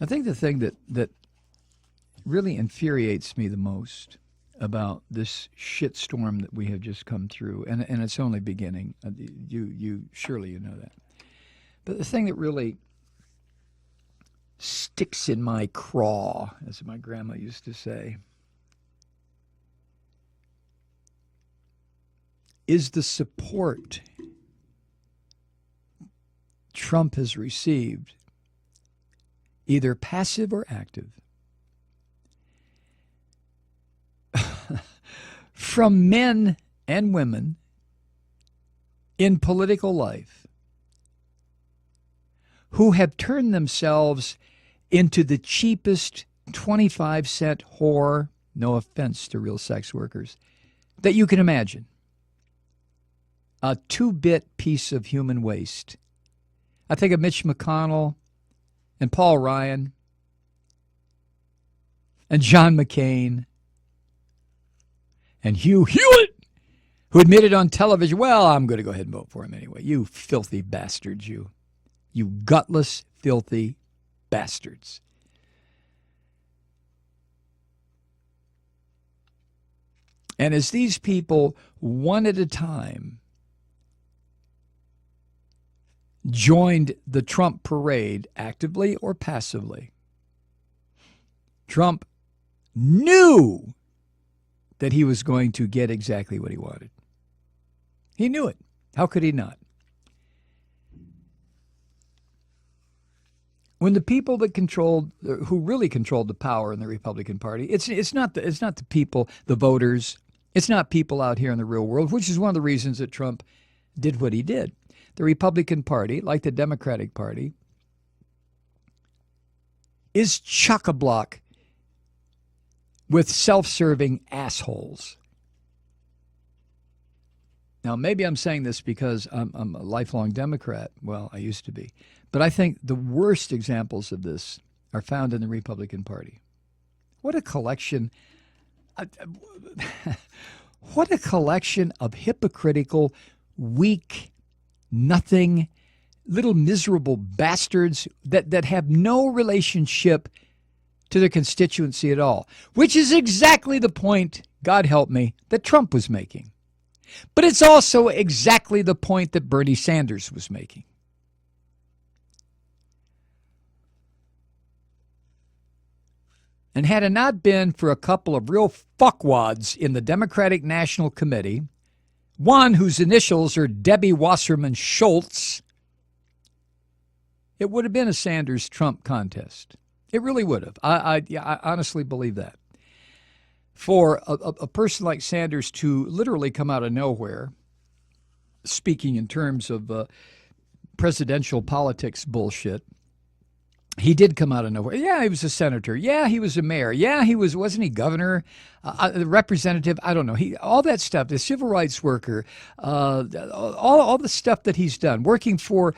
I think the thing that really infuriates me the most about this shitstorm that we have just come through, and it's only beginning. You surely you know that. But the thing that really sticks in my craw, as my grandma used to say, is the support Trump has received, either passive or active, from men and women in political life who have turned themselves into the cheapest 25-cent whore, no offense to real sex workers, that you can imagine. A 2-bit piece of human waste. I think of Mitch McConnell and Paul Ryan and John McCain and Hugh Hewitt, who admitted on television, well, I'm going to go ahead and vote for him anyway. You filthy bastards, you. You gutless, filthy bastards. And as these people, one at a time, joined the Trump parade, actively or passively, Trump knew that he was going to get exactly what he wanted. He knew it. How could he not? When the people that who really controlled the power in the Republican Party, it's not the people, the voters, it's not people out here in the real world, which is one of the reasons that Trump did what he did. The Republican Party, like the Democratic Party, is chock-a-block with self-serving assholes. Now, maybe I'm saying this because I'm a lifelong Democrat. Well, I used to be. But I think the worst examples of this are found in the Republican Party. What a collection. What a collection of hypocritical, weak, nothing, little miserable bastards that have no relationship to their constituency at all, which is exactly the point, God help me, that Trump was making. But it's also exactly the point that Bernie Sanders was making. And had it not been for a couple of real fuckwads in the Democratic National Committee, one whose initials are Debbie Wasserman Schultz, it would have been a Sanders-Trump contest. It really would have. I honestly believe that. For a person like Sanders to literally come out of nowhere, speaking in terms of presidential politics bullshit, he did come out of nowhere. Yeah, he was a senator. Yeah, he was a mayor. Yeah, wasn't he governor, representative? I don't know. All that stuff, the civil rights worker, all the stuff that he's done, working for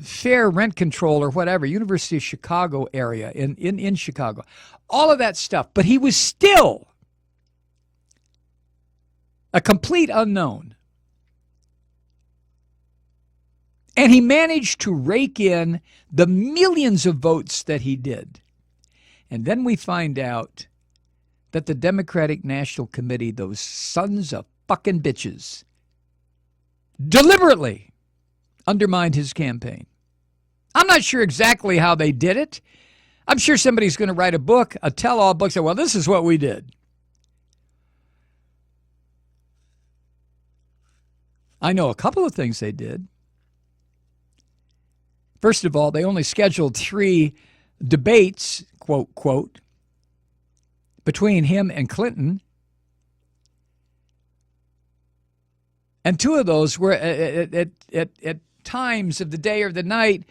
fair rent control or whatever, University of Chicago area in Chicago, all of that stuff. But he was still a complete unknown. And he managed to rake in the millions of votes that he did. And then we find out that the Democratic National Committee, those sons of fucking bitches, deliberately undermined his campaign. I'm not sure exactly how they did it. I'm sure somebody's going to write a book, a tell-all book, say, well, this is what we did. I know a couple of things they did. First of all, they only scheduled 3 debates, quote, quote, between him and Clinton. And 2 of those were at times of the day or the night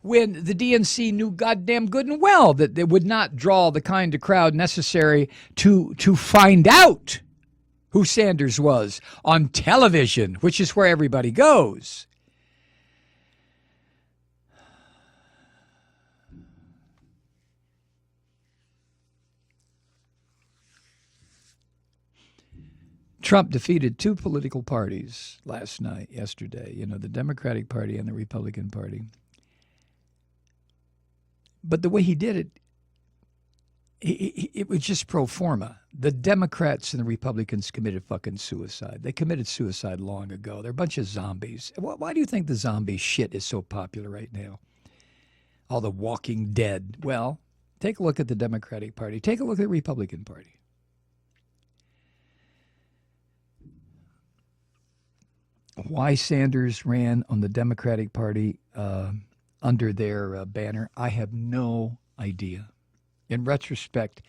when the DNC knew goddamn good and well that they would not draw the kind of crowd necessary to find out who Sanders was on television, which is where everybody goes. Trump defeated 2 political parties yesterday, the Democratic Party and the Republican Party, But the way he did it, it was just pro forma. The Democrats and the Republicans committed fucking suicide. They committed suicide long ago. They're a bunch of zombies. Why do you think the zombie shit is so popular right now? All the Walking Dead. Well, take a look at the Democratic Party. Take a look at the Republican Party. Why Sanders ran on the Democratic Party under their banner, I have no idea. In retrospect,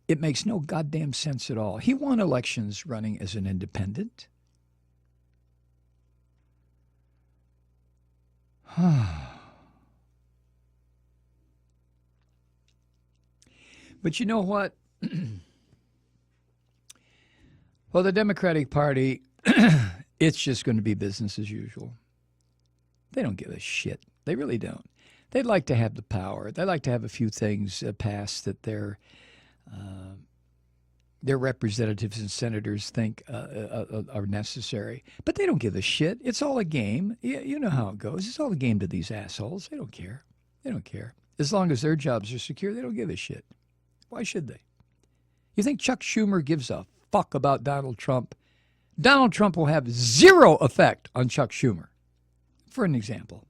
it makes no goddamn sense at all. He won elections running as an independent. But you know what? Well, the Democratic Party, it's just going to be business as usual. They don't give a shit. They really don't. They'd like to have the power. They'd like to have a few things passed that their representatives and senators think are necessary. But they don't give a shit. It's all a game. You know how it goes. It's all a game to these assholes. They don't care. They don't care. As long as their jobs are secure, they don't give a shit. Why should they? You think Chuck Schumer gives a fuck about Donald Trump? Donald Trump will have zero effect on Chuck Schumer, for an example.